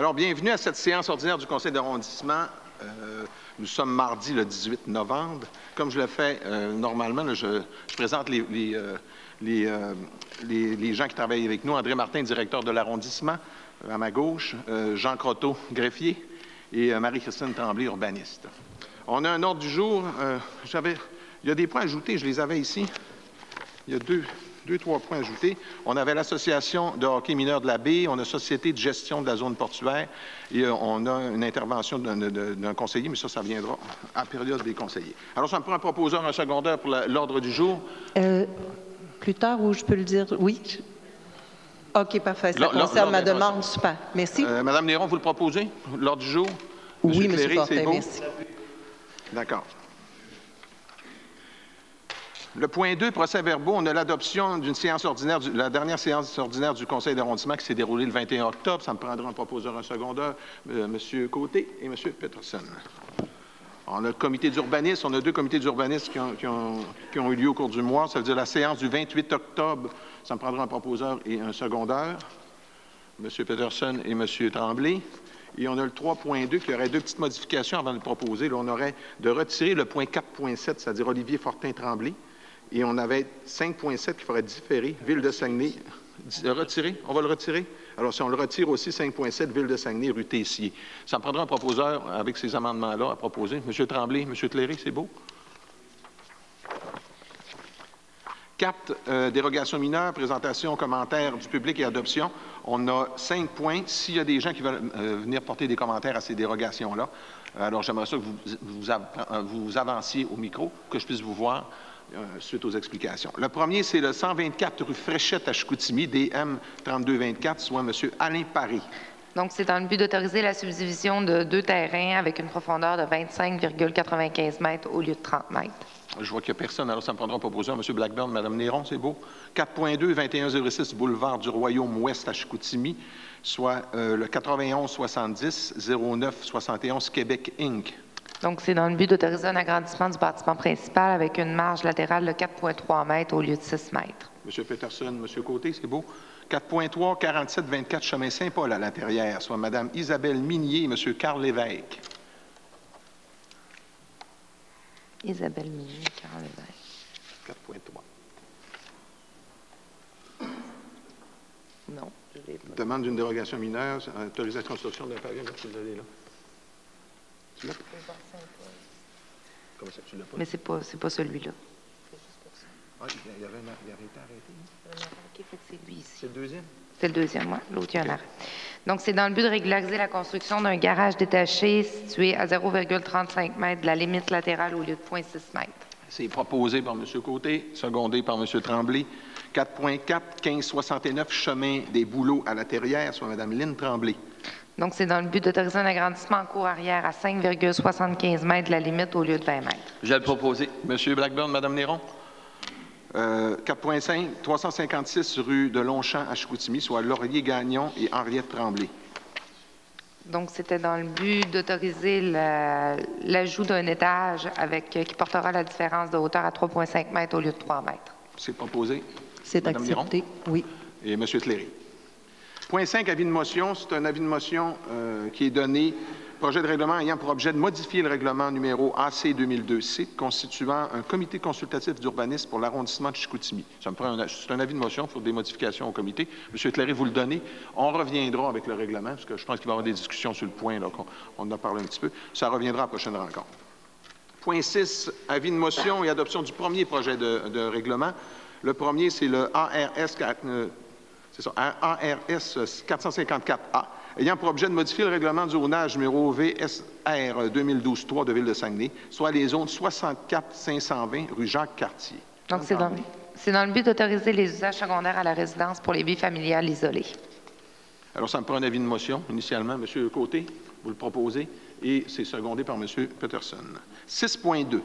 Alors, bienvenue à cette séance ordinaire du Conseil d'arrondissement. Nous sommes mardi le 18 novembre. Comme je le fais normalement, là, je présente les gens qui travaillent avec nous. André Martin, directeur de l'arrondissement, à ma gauche. Jean Croteau, greffier. Et Marie-Christine Tremblay, urbaniste. On a un ordre du jour. Il y a des points ajoutés, je les avais ici. Il y a trois points ajoutés. On avait l'Association de hockey mineur de la Baie, on a Société de gestion de la zone portuaire et on a une intervention d'un conseiller, mais ça viendra à la période des conseillers. Alors, ça me prend un proposeur, un secondaire pour l'ordre du jour. Plus tard, ou je peux le dire? Oui. OK, parfait. Ça concerne ma demande. Super. Merci. Madame Néron, vous le proposez, l'ordre du jour? Oui, M. Fortin, merci. D'accord. Le point 2, procès-verbaux, on a l'adoption d'une séance ordinaire, la dernière séance ordinaire du Conseil d'arrondissement qui s'est déroulée le 21 octobre. Ça me prendra un proposeur, un secondaire, M. Côté et M. Peterson. On a le comité d'urbanisme, on a deux comités d'urbanisme qui ont eu lieu au cours du mois. Ça veut dire la séance du 28 octobre, ça me prendra un proposeur et un secondaire, M. Peterson et M. Tremblay. Et on a le 3.2 qui aurait deux petites modifications avant de le proposer. Là, on aurait de retirer le point 4.7, c'est-à-dire Olivier Fortin-Tremblay. Et on avait 5.7 qu'il faudrait différer, Ville de Saguenay. Retirer? On va le retirer? Alors, si on le retire aussi, 5.7, Ville de Saguenay, rue Tessier. Ça me prendra un proposeur avec ces amendements-là à proposer. M. Tremblay, M. Cléré, c'est beau? 4, dérogations mineures, présentation, commentaires du public et adoption. On a 5 points. S'il y a des gens qui veulent venir porter des commentaires à ces dérogations-là, alors j'aimerais ça que vous avanciez au micro, que je puisse vous voir suite aux explications. Le premier, c'est le 124 rue Fréchette à Chicoutimi, DM 3224, soit M. Alain Paré. Donc, c'est dans le but d'autoriser la subdivision de 2 terrains avec une profondeur de 25,95 mètres au lieu de 30 mètres. Je vois qu'il n'y a personne, alors ça me prendra un proposeur. M. Blackburn, Mme Néron, c'est beau. 4.2, 2106 boulevard du Royaume-Ouest à Chicoutimi, soit le 9170 09 71 Québec Inc. Donc, c'est dans le but d'autoriser un agrandissement du bâtiment principal avec une marge latérale de 4,3 mètres au lieu de 6 mètres. M. Peterson, M. Côté, c'est beau. 4.3, 4724 chemin Saint-Paul à l'intérieur, soit Mme Isabelle Minier et M. Carl Lévesque. Isabelle Minier, Carl Lévesque. 4.3. Non, je l'ai pas. Demande d'une dérogation mineure, autorisation de construction d'un pavillon. Là, vous allez là. Tu l'as? Comment ça, tu l'as pas? Mais c'est pas celui-là. C'est juste pour ça. Ah, il avait été arrêté. OK, c'est lui ici. C'est le deuxième? C'est le deuxième, oui. L'autre, il y a un arrêt. Donc, c'est dans le but de régulariser la construction d'un garage détaché situé à 0,35 mètres de la limite latérale au lieu de 0,6 mètres. C'est proposé par M. Côté, secondé par M. Tremblay. 4.4, 1569 chemin des Bouleaux à la Terrière, soit Mme Lynne Tremblay. Donc, c'est dans le but d'autoriser un agrandissement en cour arrière à 5,75 mètres de la limite au lieu de 20 mètres. Je vais le proposer. M. Blackburn, Mme Néron. 4.5, 356 rue de Longchamp à Chicoutimi, soit Laurier-Gagnon et Henriette Tremblay. Donc, c'était dans le but d'autoriser l'ajout d'un étage qui portera la différence de hauteur à 3,5 mètres au lieu de 3 mètres. C'est proposé. C'est accepté, oui. Et M. Cléré. Point 5, avis de motion. C'est un avis de motion qui est donné. Projet de règlement ayant pour objet de modifier le règlement numéro AC 2002C constituant un comité consultatif d'urbanisme pour l'arrondissement de Chicoutimi. C'est un avis de motion pour des modifications au comité. M. Cléré, vous le donnez. On reviendra avec le règlement, parce que je pense qu'il va y avoir des discussions sur le point, là, on en a parlé un petit peu. Ça reviendra à la prochaine rencontre. Point 6, avis de motion et adoption du premier projet de règlement. Le premier, c'est le ARS 454A, ayant pour objet de modifier le règlement du zonage numéro VSR 2012-3 de Ville de Saguenay, soit les zones 64-520 rue Jacques-Cartier. Donc, c'est dans le but d'autoriser les usages secondaires à la résidence pour les vies familiales isolées. Alors, ça me prend un avis de motion, initialement. M. Côté, vous le proposez, et c'est secondé par M. Peterson. 6.2.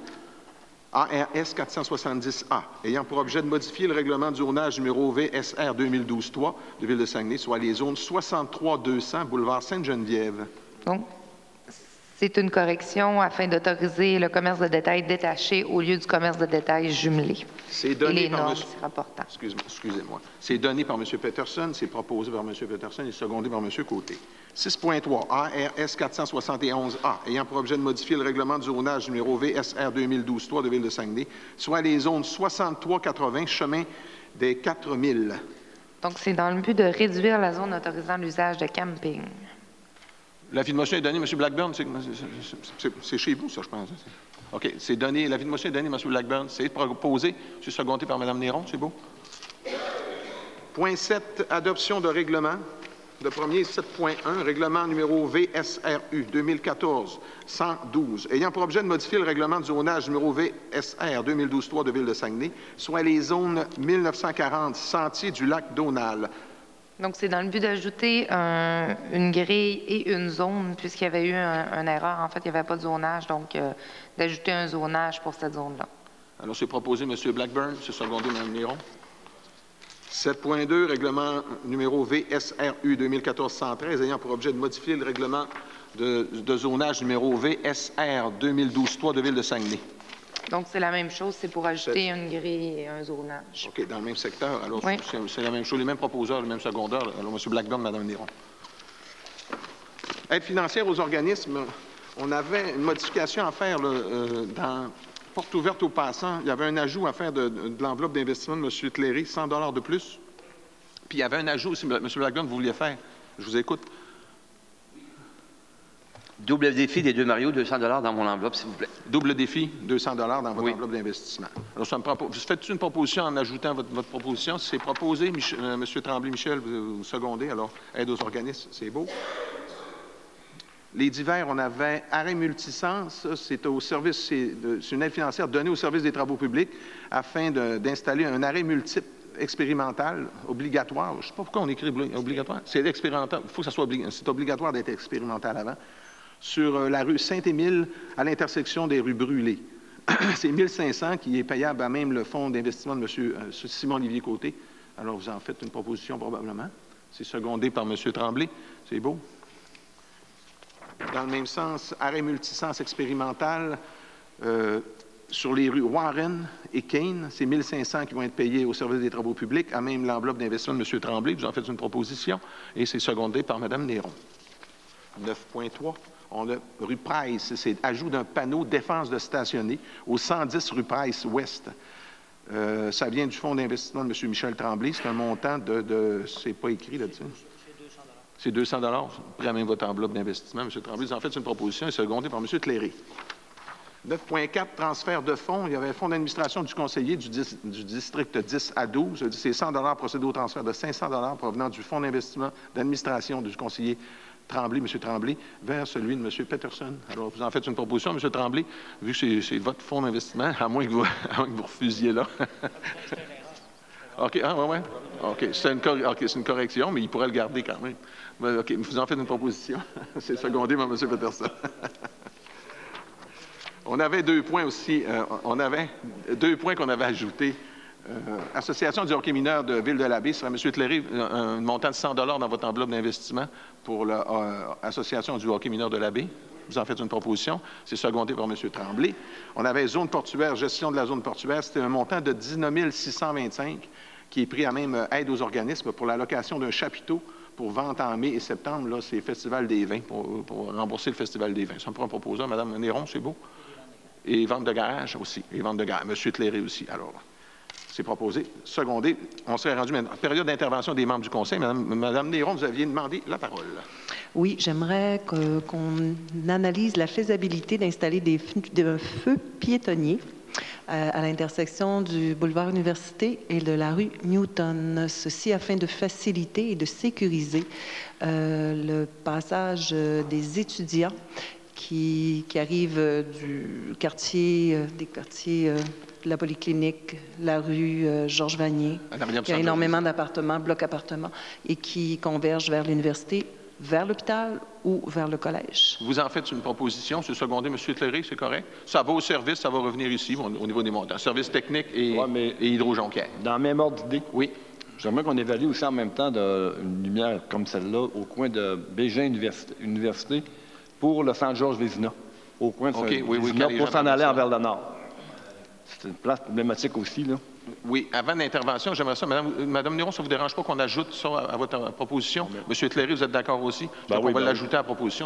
ARS 470A, ayant pour objet de modifier le règlement du zonage numéro VSR 2012-3 de Ville de Saguenay, soit les zones 63-200, boulevard Sainte-Geneviève. Donc, C'est une correction afin d'autoriser le commerce de détail détaché au lieu du commerce de détail jumelé. C'est donné et les par normes monsieur... s'y rapportant. Excusez-moi. C'est donné par M. Peterson, c'est proposé par M. Peterson et secondé par M. Côté. 6.3 ARS 471A, ayant pour objet de modifier le règlement de zonage numéro VSR 2012-3 de Ville de Saguenay, soit les zones 63-80, chemin des 4000. Donc, c'est dans le but de réduire la zone autorisant l'usage de camping. L'avis de motion est donné, M. Blackburn. C'est chez vous, ça, je pense. OK. C'est donné. L'avis de motion est donné, M. Blackburn. C'est proposé. C'est secondé par Mme Néron. C'est beau. Point 7, adoption de règlement. Le premier, 7.1, règlement numéro VSRU 2014-112, ayant pour objet de modifier le règlement de zonage numéro VSR 2012-3 de Ville de Saguenay, soit les zones 1940, sentier du lac Donald. Donc, c'est dans le but d'ajouter une grille et une zone, puisqu'il y avait eu une erreur. En fait, il n'y avait pas de zonage, donc d'ajouter un zonage pour cette zone-là. Alors, c'est proposé, M. Blackburn. C'est secondé, Mme Néron. 7.2, règlement numéro VSRU 2014-113, ayant pour objet de modifier le règlement de zonage numéro VSR 2012-3 de Ville de Saguenay. Donc, c'est la même chose, c'est pour ajouter une grille et un zonage. OK, dans le même secteur. Alors, oui. C'est la même chose, les mêmes proposeurs, les mêmes secondaires. Alors, M. Blackburn, Mme Néron. Aide financière aux organismes, on avait une modification à faire dans porte ouverte aux passants. Il y avait un ajout à faire de l'enveloppe d'investissement de M. Tléry, 100 $ de plus. Puis, il y avait un ajout aussi, M. Blackburn, vous vouliez faire. Je vous écoute. Double défi des deux Mario, 200 $ dans mon enveloppe, s'il vous plaît. Double défi, 200 $ dans votre enveloppe d'investissement. Alors, vous faites une proposition en ajoutant votre proposition? Si c'est proposé, M. Tremblay-Michel, vous secondez. Alors, aide aux organismes, c'est beau. Les divers, on avait arrêt multisens, c'est au service, c'est une aide financière donnée au service des travaux publics afin d'installer un arrêt multiple expérimental obligatoire. Je ne sais pas pourquoi on écrit obligatoire. C'est expérimental. Il faut que ça soit c'est obligatoire d'être expérimental avant. Sur la rue Saint-Émile, à l'intersection des rues Brûlées. C'est 1 500 qui est payable à même le fonds d'investissement de M. Simon-Olivier Côté. Alors, vous en faites une proposition probablement. C'est secondé par M. Tremblay. C'est beau. Dans le même sens, arrêt multisens expérimental sur les rues Warren et Kane. C'est 1 500 qui vont être payés au service des travaux publics, à même l'enveloppe d'investissement de M. Tremblay. Vous en faites une proposition et c'est secondé par Mme Néron. 9.3. On a rue Price, c'est ajout d'un panneau défense de stationner au 110 rue Price Ouest. Ça vient du fonds d'investissement de M. Michel Tremblay. C'est un montant c'est pas écrit là-dessus. C'est 200 $. Prenez même votre enveloppe d'investissement, M. Tremblay. Vous en faites une proposition et secondée par M. Tléry. 9.4, transfert de fonds. Il y avait un fonds d'administration du conseiller du district 10 à 12. C'est 100 $ procédé au transfert de 500 $ provenant du fonds d'investissement d'administration du conseiller Tremblay, M. Tremblay, vers celui de M. Peterson. Alors, vous en faites une proposition, M. Tremblay, vu que c'est votre fonds d'investissement, à moins que vous refusiez là. OK, oui. OK, c'est une correction, mais il pourrait le garder quand même. OK, vous en faites une proposition. C'est secondé par M. Peterson. On avait 2 points aussi. On avait 2 points qu'on avait ajoutés. Association du hockey mineur de Ville-de-la-Baie, ce serait M. Tléry, un montant de 100 $ dans votre enveloppe d'investissement pour l'Association du hockey mineur de la Baie. Vous en faites une proposition. C'est secondé par M. Tremblay. On avait zone portuaire, gestion de la zone portuaire. C'était un montant de 19 625 qui est pris à même aide aux organismes pour la location d'un chapiteau pour vente en mai et septembre. Là, c'est Festival des vins, pour rembourser le Festival des vins. Ça me prend un proposeur. Mme Néron, c'est beau. Et vente de garage aussi. Et vente de garage. M. Tléry aussi. Alors, c'est proposé, secondé. On serait rendu maintenant. Période d'intervention des membres du Conseil. Madame Néron, vous aviez demandé la parole. Oui, j'aimerais qu'on analyse la faisabilité d'installer des feux piétonniers à l'intersection du boulevard Université et de la rue Newton. Ceci afin de faciliter et de sécuriser le passage des étudiants qui arrivent du quartier, des quartiers de la Polyclinique, la rue Georges Vanier. Il y a énormément d'appartements, blocs appartements, et qui convergent vers l'université, vers l'hôpital ou vers le collège. Vous en faites une proposition, c'est secondé, M. Tléry, c'est correct? Ça va au service, ça va revenir ici au niveau des montants. Service technique et hydro-jonquière. Dans le même ordre d'idée? Oui. J'aimerais qu'on évalue aussi en même temps une lumière comme celle-là au coin de Bégin Université pour le centre Georges Vézina, au coin de OK, oui, Vézina, quand les pour gens s'en aller parlent de vers le nord. C'est une place problématique aussi, là. Oui, avant l'intervention, j'aimerais ça. Madame Néron, ça ne vous dérange pas qu'on ajoute ça à votre proposition? Monsieur Cléry, vous êtes d'accord aussi? Ben on oui, va ben l'ajouter à la proposition,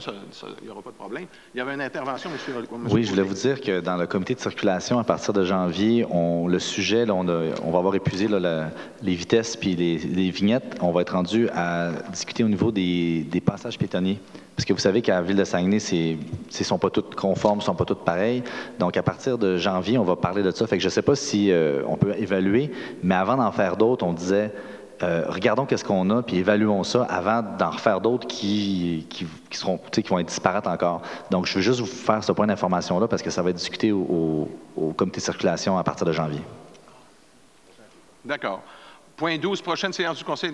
il n'y aura pas de problème. Il y avait une intervention, monsieur. Oui, je voulais vous dire que dans le comité de circulation, à partir de janvier, le sujet, là, on va avoir épuisé là, les vitesses puis les vignettes. On va être rendu à discuter au niveau des passages piétonniers. Parce que vous savez qu'à la ville de Saguenay, sont pas toutes conformes, sont pas toutes pareilles. Donc, à partir de janvier, on va parler de ça. Fait que je ne sais pas si on peut évaluer, mais avant d'en faire d'autres, on disait regardons qu'est-ce qu'on a, puis évaluons ça avant d'en refaire d'autres qui vont être disparates encore. Donc, je veux juste vous faire ce point d'information-là parce que ça va être discuté au comité de circulation à partir de janvier. D'accord. Point 12, prochaine séance du Conseil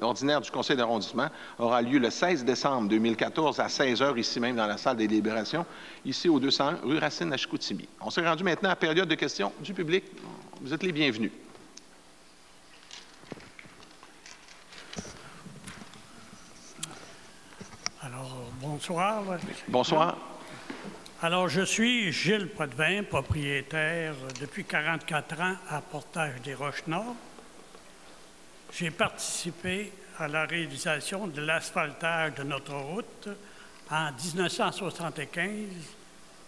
ordinaire du Conseil d'arrondissement aura lieu le 16 décembre 2014 à 16 h, ici même dans la salle des délibérations, ici au 201 rue Racine à Chicoutimi. On s'est rendu maintenant à la période de questions du public. Vous êtes les bienvenus. Alors, bonsoir. Bonsoir. Alors, je suis Gilles Potvin, propriétaire depuis 44 ans à Portage des Roches-Nord. J'ai participé à la réalisation de l'asphaltage de notre route en 1975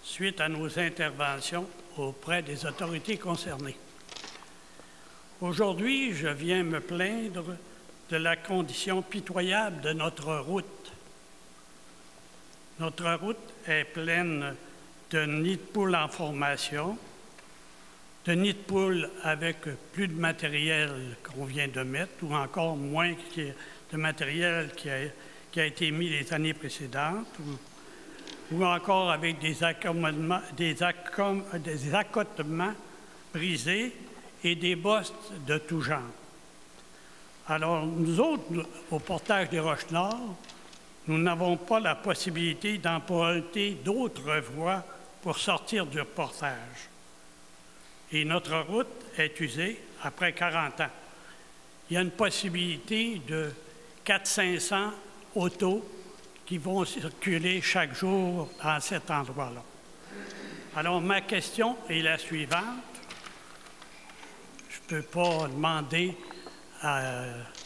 suite à nos interventions auprès des autorités concernées. Aujourd'hui, je viens me plaindre de la condition pitoyable de notre route. Notre route est pleine de nids de poules en formation, de nids de poules avec plus de matériel qu'on vient de mettre, ou encore moins de matériel qui a été mis les années précédentes, ou encore avec des accotements brisés et des bosses de tout genre. Alors, nous autres, au Portage des Roches-Nord, nous n'avons pas la possibilité d'emprunter d'autres voies pour sortir du portage. Et notre route est usée après 40 ans. Il y a une possibilité de 400-500 autos qui vont circuler chaque jour dans cet endroit-là. Alors, ma question est la suivante. Je ne peux pas demander à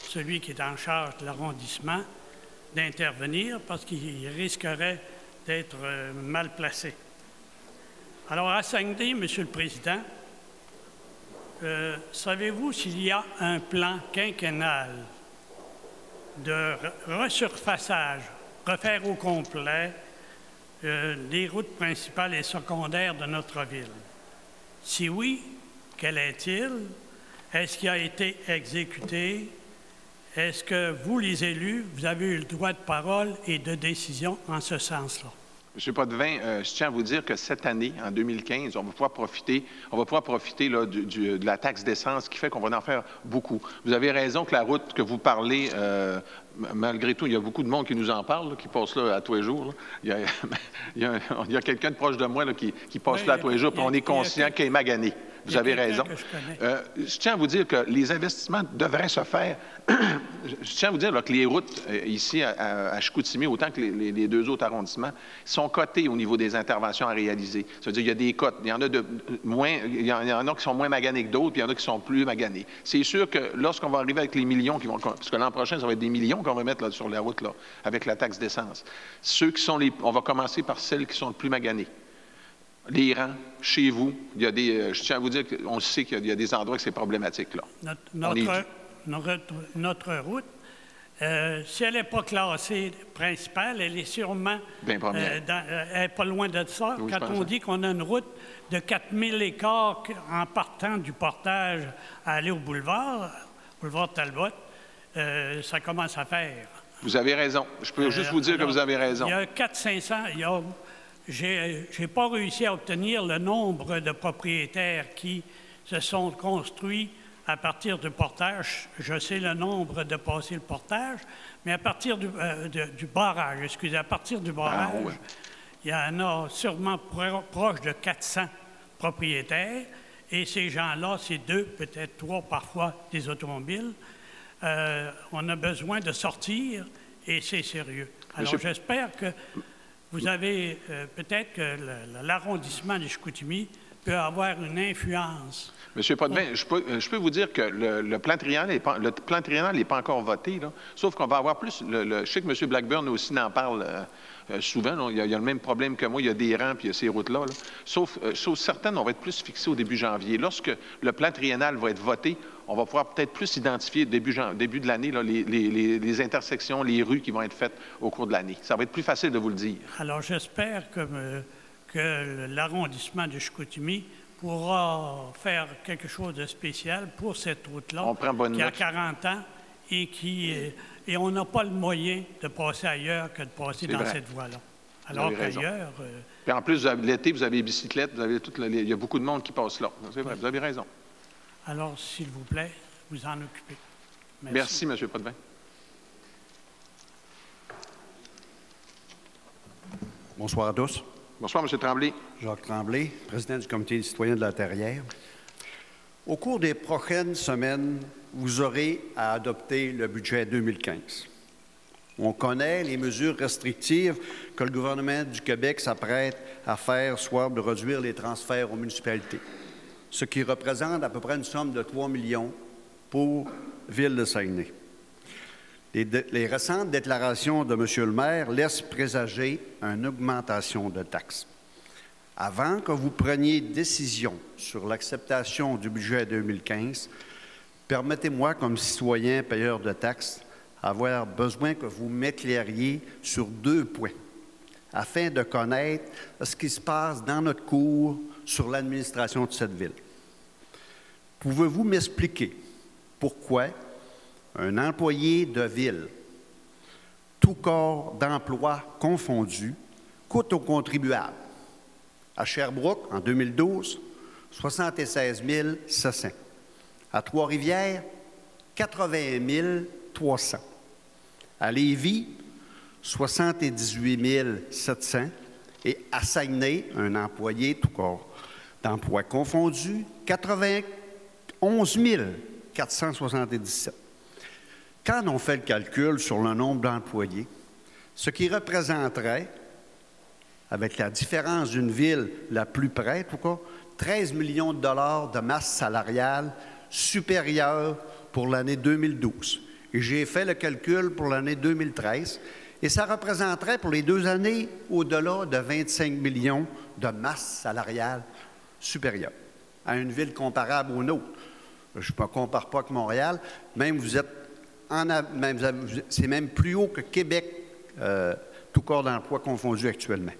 celui qui est en charge de l'arrondissement d'intervenir parce qu'il risquerait d'être mal placé. Alors, à Saguenay, Monsieur le Président, savez-vous s'il y a un plan quinquennal de resurfaçage, refaire au complet les routes principales et secondaires de notre ville? Si oui, quel est-il? Est-ce qu'il a été exécuté? Est-ce que vous, les élus, vous avez eu le droit de parole et de décision en ce sens-là? M. Potvin, je tiens à vous dire que cette année, en 2015, on va pouvoir profiter là, de la taxe d'essence qui fait qu'on va en faire beaucoup. Vous avez raison que la route que vous parlez, malgré tout, il y a beaucoup de monde qui nous en parle, là, qui passe là à tous les jours. Là. Il y a quelqu'un de proche de moi là, qui passe là à tous les jours, puis on est conscient qu'il est magané. Vous avez raison. Je tiens à vous dire que les investissements devraient se faire. Je tiens à vous dire là, que les routes ici à Chicoutimi, autant que les deux autres arrondissements, sont cotées au niveau des interventions à réaliser. Ça veut dire qu'il y a des cotes. Il y en a qui sont moins maganés que d'autres, puis il y en a qui sont plus maganés. C'est sûr que lorsqu'on va arriver avec les millions parce que l'an prochain, ça va être des millions qu'on va mettre là, sur la route là, avec la taxe d'essence. On va commencer par celles qui sont le plus maganées. Les rangs, chez vous, il y a je tiens à vous dire qu'on sait qu'il y a des endroits que c'est problématique, là. Notre route, si elle n'est pas classée principale, elle est sûrement elle n'est pas loin de ça. Oui, quand on dit qu'on a une route de 4000 écarts en partant du portage à aller au boulevard Talbot, ça commence à faire. Vous avez raison. Je peux juste vous dire que vous avez raison. Il y a 400-500... Je n'ai pas réussi à obtenir le nombre de propriétaires qui se sont construits à partir du portage. Je sais le nombre de passer le portage, mais à partir du barrage, à partir du barrage, il y en a sûrement proche de 400 propriétaires, et ces gens-là, c'est 2, peut-être 3 parfois des automobiles. On a besoin de sortir, et c'est sérieux. Alors, j'espère que vous avez peut-être que l'arrondissement de Chicoutimi peut avoir une influence. Monsieur Potvin, je peux vous dire que le plan triennal n'est pas encore voté, là, sauf qu'on va avoir plus... je sais que M. Blackburn aussi en parle souvent. Là, il y a le même problème que moi. Il y a des rangs puis il y a ces routes-là. Là. Sauf certaines, on va être plus fixé au début janvier. Lorsque le plan triennal va être voté, on va pouvoir peut-être plus identifier début de l'année les intersections, les rues qui vont être faites au cours de l'année. Ça va être plus facile de vous le dire. Alors, j'espère que l'arrondissement de Chicoutimi pourra faire quelque chose de spécial pour cette route-là qui a 40 ans et on n'a pas le moyen de passer ailleurs que de passer dans cette voie-là. Alors qu'ailleurs... Puis en plus, l'été, vous avez les bicyclettes, vous avez il y a beaucoup de monde qui passe là. C'est vrai, vous avez raison. Alors, s'il vous plaît, vous en occupez. Merci M. Potvin. Bonsoir à tous. Bonsoir, M. Tremblay. Jacques Tremblay, président du Comité des citoyens de la Terrière. Au cours des prochaines semaines, vous aurez à adopter le budget 2015. On connaît les mesures restrictives que le gouvernement du Québec s'apprête à faire, soit de réduire les transferts aux municipalités, ce qui représente à peu près une somme de 3 millions pour Ville de Saguenay. Les récentes déclarations de M. le maire laissent présager une augmentation de taxes. Avant que vous preniez décision sur l'acceptation du budget 2015, permettez-moi, comme citoyen payeur de taxes, avoir besoin que vous m'éclairiez sur 2 points, afin de connaître ce qui se passe dans notre cours sur l'administration de cette ville. Pouvez-vous m'expliquer pourquoi un employé de ville, tout corps d'emploi confondu, coûte aux contribuables? À Sherbrooke, en 2012, 76 700. À Trois-Rivières, 80 300. À Lévis, 78 700. Et à Saguenay, un employé, tout corps d'emploi confondu, 91 477. Quand on fait le calcul sur le nombre d'employés, ce qui représenterait, avec la différence d'une ville la plus près, en tout cas, 13 millions de dollars de masse salariale supérieure pour l'année 2012. Et j'ai fait le calcul pour l'année 2013, et ça représenterait pour les 2 années au-delà de 25 millions de masse salariale supérieure à une ville comparable aux nôtres. Je ne me compare pas avec Montréal, même vous êtes c'est même plus haut que Québec, tout corps d'emploi confondu actuellement.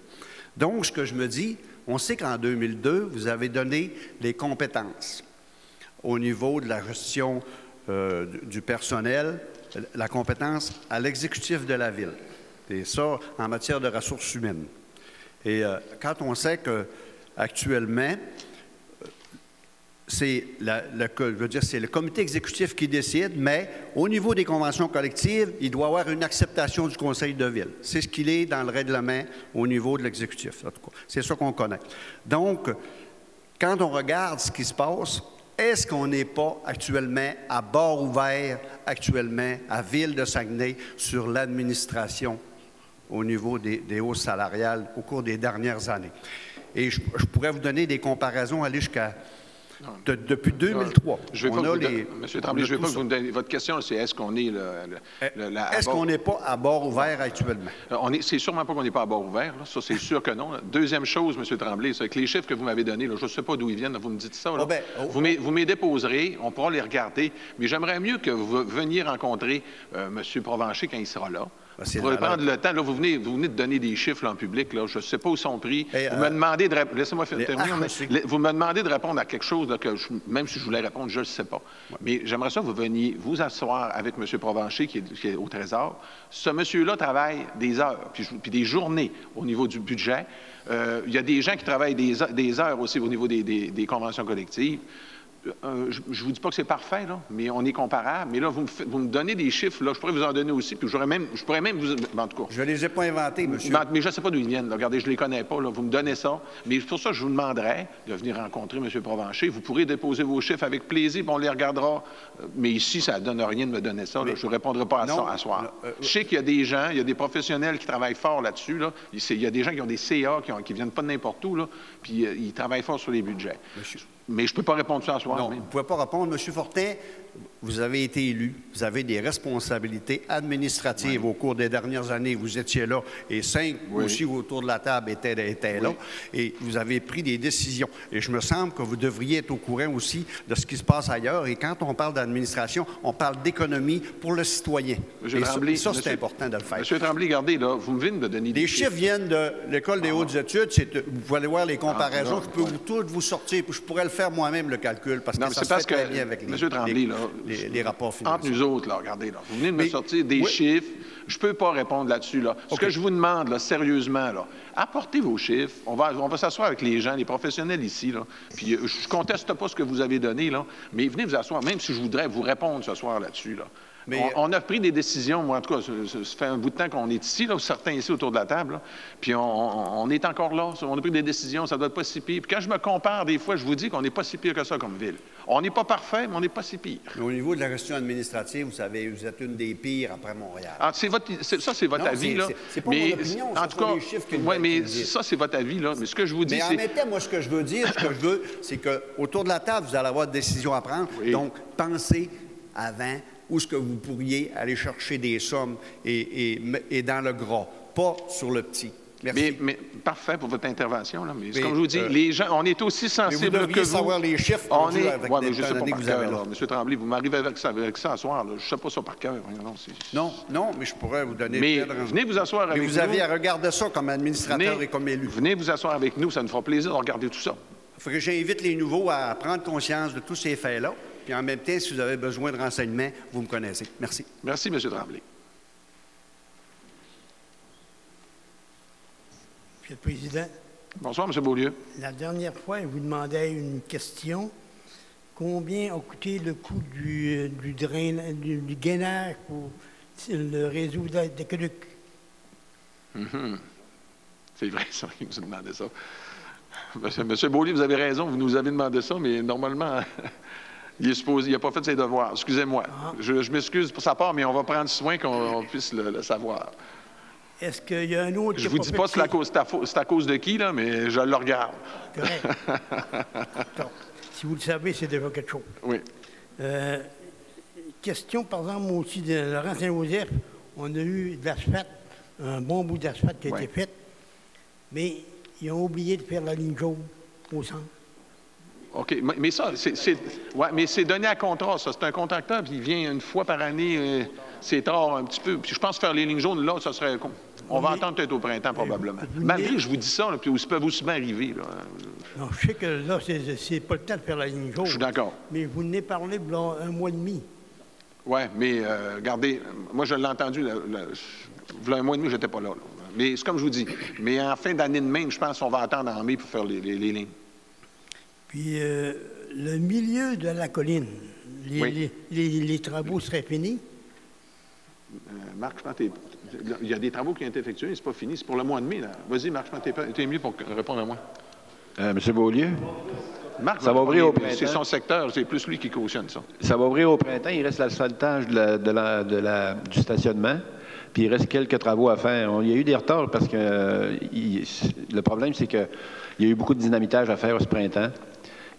Donc, ce que je me dis, on sait qu'en 2002, vous avez donné les compétences au niveau de la gestion du personnel, la compétence à l'exécutif de la ville. Et ça, en matière de ressources humaines. Et quand on sait qu'actuellement, c'est le comité exécutif qui décide, mais au niveau des conventions collectives, il doit y avoir une acceptation du conseil de ville. C'est ce qu'il est dans le règlement au niveau de l'exécutif. C'est ça qu'on connaît. Donc, quand on regarde ce qui se passe, est-ce qu'on n'est pas actuellement à bord ouvert, actuellement à Ville de Saguenay, sur l'administration au niveau des hausses salariales au cours des dernières années? Et je pourrais vous donner des comparaisons, aller jusqu'à... depuis 2003. Monsieur Tremblay, je ne vais pas vous donner... Votre question, c'est est-ce qu'on est... Est-ce qu'on n'est pas à bord ouvert actuellement? C'est sûrement pas qu'on n'est pas à bord ouvert. Là. Ça, c'est sûr que non. Deuxième chose, M. Tremblay, c'est que les chiffres que vous m'avez donnés, là, je ne sais pas d'où ils viennent, là, vous me dites ça. Là. Vous me les déposerez, on pourra les regarder, mais j'aimerais mieux que vous veniez rencontrer M. Provencher quand il sera là. Vous pourrez prendre le temps. Là, vous venez de donner des chiffres là, en public. Là, je ne sais pas où sont pris. Vous me demandez de répondre. Laissez-moi terminer. Vous me demandez de répondre à quelque chose là, que même si je voulais répondre, je ne sais pas. Ouais. Mais j'aimerais ça que vous veniez vous asseoir avec M. Provencher, qui est au Trésor. Ce monsieur-là travaille des heures, puis des journées au niveau du budget. Il y a des gens qui travaillent des heures aussi au niveau des conventions collectives. je ne vous dis pas que c'est parfait, là, mais on est comparable. Mais là, vous me donnez des chiffres, là, je pourrais vous en donner aussi, puis je pourrais même vous... En tout cas. Je ne les ai pas inventés, monsieur. Mais je ne sais pas d'où ils viennent. Là. Regardez, je ne les connais pas. Là. Vous me donnez ça. Mais c'est pour ça que je vous demanderais de venir rencontrer M. Provencher. Vous pourrez déposer vos chiffres avec plaisir, puis on les regardera. Mais ici, ça ne donne rien de me donner ça. Là. Je ne répondrai pas à ça à soir. Je sais qu'il y a des gens, il y a des professionnels qui travaillent fort là-dessus. Là. Il y a des gens qui ont des CA, qui ne viennent pas de n'importe où, là, puis ils travaillent fort sur les budgets. Mais je ne peux pas répondre ça à soir. Non, vous ne pouvez pas répondre. M. Fortin, vous avez été élu, vous avez des responsabilités administratives au cours des dernières années. Vous étiez là et 5 aussi autour de la table étaient là. Et vous avez pris des décisions. Et je me semble que vous devriez être au courant aussi de ce qui se passe ailleurs. Et quand on parle d'administration, on parle d'économie pour le citoyen. Et Tremblay, ça c'est important de le faire. M. Tremblay, regardez, là, vous venez de me donner des chiffres. Les chiffres viennent de l'École des hautes études. Vous pouvez aller voir les comparaisons. Je peux toutes vous sortir. Je pourrais le faire moi-même, le calcul, parce que ça se fait très bien avec les rapports financiers. Entre nous autres, là, regardez, là, vous venez de me sortir des chiffres. Je ne peux pas répondre là-dessus. Là. Ce que je vous demande, là, sérieusement, là, apportez vos chiffres. On va s'asseoir avec les gens, les professionnels ici. Là. Puis je ne conteste pas ce que vous avez donné, là, mais venez vous asseoir, même si je voudrais vous répondre ce soir là-dessus. Là. On a pris des décisions, moi, en tout cas, ça fait un bout de temps qu'on est ici, là, certains ici autour de la table, là, puis on est encore là. On a pris des décisions, ça ne doit être pas si pire. Puis quand je me compare, des fois, je vous dis qu'on n'est pas si pire que ça comme ville. On n'est pas parfait, mais on n'est pas si pire. Mais au niveau de la gestion administrative, vous savez, vous êtes une des pires après Montréal. Ah, c'est votre avis, là. C'est pas mon opinion, en tout cas, les chiffres que oui, mais ça, c'est votre avis, là. Mais ce que je vous dis, c'est... Mais en même temps, moi, ce que je veux dire, c'est qu'autour de la table, vous allez avoir des décisions à prendre. Oui. Donc, pensez avant où est-ce que vous pourriez aller chercher des sommes et dans le gras, pas sur le petit. Merci. Mais parfait pour votre intervention, là. Mais comme je vous dis, les gens, on est aussi sensibles que vous. Vous devriez savoir les chiffres mais je sais pas par cœur, là. M. Tremblay, vous m'arrivez avec ça ce soir, là. Je ne sais pas ça par cœur. Non, mais je pourrais vous donner... Mais venez vous asseoir avec nous. Mais vous avez à regarder ça comme administrateur et comme élu. Venez vous asseoir avec nous, ça nous fera plaisir de regarder tout ça. Il faut que j'invite les nouveaux à prendre conscience de tous ces faits-là. Puis en même temps, si vous avez besoin de renseignements, vous me connaissez. Merci. Merci, M. Tremblay. Monsieur le Président. Bonsoir, M. Beaulieu. La dernière fois, je vous demandais une question. Combien a coûté le coût du gainage pour le réseau d'aqueduc? C'est vrai, ça, il nous a demandé ça. Monsieur Beaulieu, vous avez raison, vous nous avez demandé ça, mais normalement... Il n'a pas fait ses devoirs. Excusez-moi. Je m'excuse pour sa part, mais on va prendre soin qu'on puisse le savoir. Est-ce qu'il y a un autre... Je ne vous dis pas c'est à cause de qui, là, mais je le regarde. Correct. Si vous le savez, c'est déjà quelque chose. Oui. Question, par exemple, aussi de Laurent Saint-Joseph. On a eu de l'asphalte, un bon bout d'asphalte qui a été fait, mais ils ont oublié de faire la ligne jaune au centre. OK, mais ça, mais c'est donné à contrat, ça. C'est un contracteur, puis il vient une fois par année, c'est tard un petit peu. Puis je pense faire les lignes jaunes, là, ça serait... On va attendre peut-être au printemps, probablement. Malgré, je vous dis ça, là, puis ça peut aussi bien arriver. Là. Non, je sais que là, c'est pas le temps de faire la ligne jaune. Je suis d'accord. Mais vous n'avez parlé il y a un mois et demi. Oui, mais regardez, moi, je l'ai entendu, il y a un mois et demi, je n'étais pas là. Mais c'est comme je vous dis. Mais en fin d'année de même, je pense qu'on va attendre en mai pour faire les lignes. Puis, le milieu de la colline, les travaux seraient finis? Marc, je pense que il y a des travaux qui ont été effectués, c'est pas fini, c'est pour le mois de mai. Vas-y, Marc, je pense que tu es mieux pour répondre à moi. Monsieur Beaulieu? Marc, ça va ouvrir au printemps. C'est son secteur, c'est plus lui qui cautionne ça. Ça va ouvrir au printemps, il reste l'asphaltage du stationnement, puis il reste quelques travaux à faire. Il y a eu des retards parce que le problème, c'est qu'il y a eu beaucoup de dynamitage à faire ce printemps.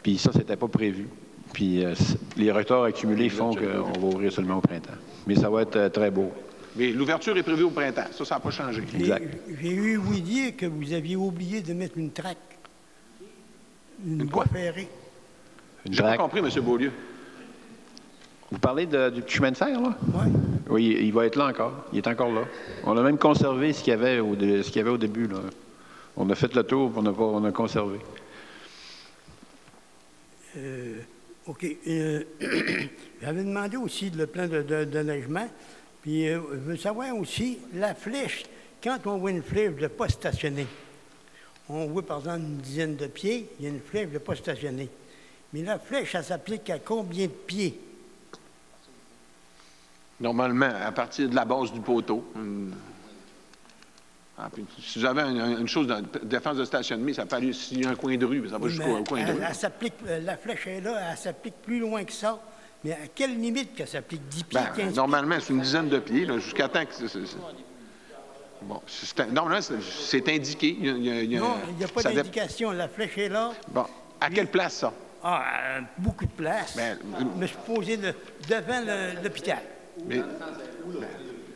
Puis ça, c'était pas prévu. Puis les retards accumulés font qu'on va ouvrir seulement au printemps. Mais ça va être très beau. Mais l'ouverture est prévue au printemps. Ça n'a pas changé. Exact. J'ai eu vous dire que vous aviez oublié de mettre une traque. Une quoi? Ferrée. Je n'ai pas compris, M. Beaulieu. Vous parlez du chemin de fer, là? Oui. Oui, il va être là encore. Il est encore là. On a même conservé ce qu'il y avait au début, là. On a fait le tour, on a conservé. OK. J'avais demandé aussi le plan de neigement. Puis, je veux savoir aussi, la flèche, quand on voit une flèche de pas stationner, on voit par exemple une dizaine de pieds, il y a une flèche de pas stationner. Mais la flèche, ça s'applique à combien de pieds? Normalement, à partir de la base du poteau. Si vous avez une chose de défense de stationnement, ça peut aller s'il y a un coin de rue, ça va jusqu'au coin de rue. La flèche est là, elle s'applique plus loin que ça. Mais à quelle limite qu'elle s'applique? 10 pieds, 15 pieds? Normalement, c'est une dizaine de pieds, jusqu'à temps que... Bon, normalement, c'est indiqué. Non, il n'y a pas d'indication. La flèche est là. Bon, à quelle place, ça? Ah, beaucoup de place. Je me suis posé devant l'hôpital.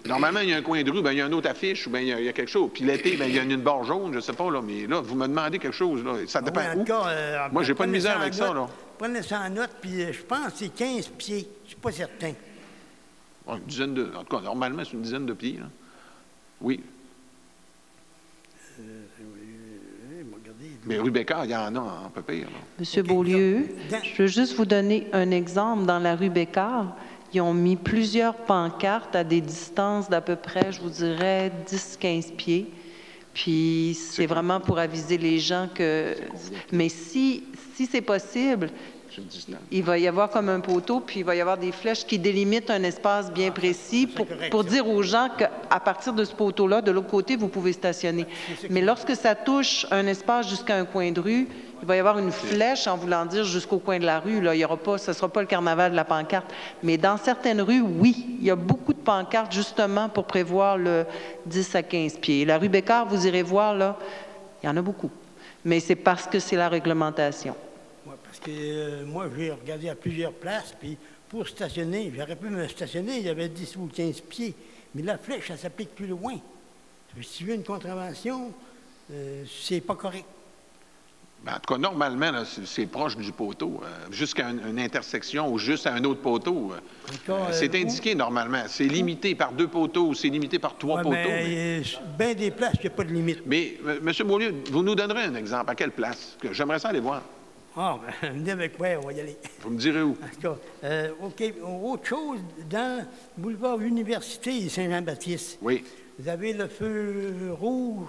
Normalement, il y a un coin de rue, il y a une autre affiche, ou bien il y a quelque chose. Puis l'été, il y a une barre jaune, je ne sais pas, là, mais là, vous me demandez quelque chose, là. Ça dépend où. Moi, j'ai pas de misère avec ça, là. Prenez ça en note, puis je pense que c'est 15 pieds. Je ne suis pas certain. Une dizaine de... En tout cas, normalement, c'est une dizaine de pieds, là. Oui. Mais rue Bécard, il y en a en peu pire. Monsieur Beaulieu, je veux juste vous donner un exemple. Dans la rue Bécard, ils ont mis plusieurs pancartes à des distances d'à peu près, je vous dirais, 10-15 pieds. Puis c'est vraiment pour aviser les gens que... Mais si c'est possible, il va y avoir comme un poteau, puis il va y avoir des flèches qui délimitent un espace bien précis pour dire aux gens qu'à partir de ce poteau-là, de l'autre côté, vous pouvez stationner. Mais lorsque ça touche un espace jusqu'à un coin de rue, il va y avoir une flèche en voulant dire jusqu'au coin de la rue. Là, il y aura pas, ce ne sera pas le carnaval de la pancarte. Mais dans certaines rues, oui, il y a beaucoup de pancartes justement pour prévoir le 10 à 15 pieds. La rue Bécard, vous irez voir, là, il y en a beaucoup. Mais c'est parce que c'est la réglementation. Parce que moi, j'ai regardé à plusieurs places, puis pour stationner, j'aurais pu me stationner, il y avait 10 ou 15 pieds. Mais la flèche, ça s'applique plus loin. Si tu veux une contravention, c'est pas correct. En tout cas, normalement, c'est proche du poteau, jusqu'à une intersection ou juste à un autre poteau. C'est indiqué normalement. C'est limité par 2 poteaux ou c'est limité par 3 poteaux. Mais bien des places, il n'y a pas de limite. Mais, M. Beaulieu, vous nous donnerez un exemple. À quelle place? J'aimerais ça aller voir. Ah, bien, venez avec moi, on va y aller. Vous me direz où? En tout cas, OK. Autre chose, dans le boulevard Université et Saint-Jean-Baptiste, oui. Vous avez le feu rouge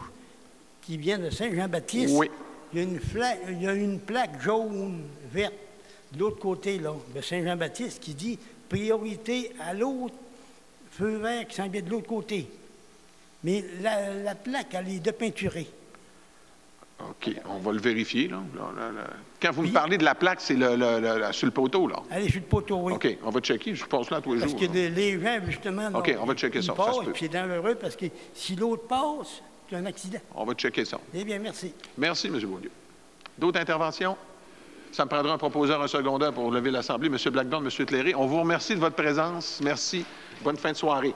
qui vient de Saint-Jean-Baptiste. Oui. Il y a une plaque jaune, verte, de l'autre côté, là, de Saint-Jean-Baptiste, qui dit « Priorité à l'autre feu vert qui s'en vient de l'autre côté ». Mais la plaque, elle est depeinturée. OK. On va le vérifier, là. Quand vous me parlez de la plaque, c'est sur le poteau, là? Elle est sur le poteau, oui. OK. On va checker. Je passe là tous les jours. Parce que les gens, justement... OK. On va checker ça. Passent, puis c'est dangereux parce que si l'autre passe, c'est un accident. On va checker ça. Eh bien, merci. Merci, M. Beaulieu. D'autres interventions? Ça me prendra un proposeur, un secondaire pour lever l'Assemblée. M. Blackburn, M. Tlairé, on vous remercie de votre présence. Merci. Bonne fin de soirée.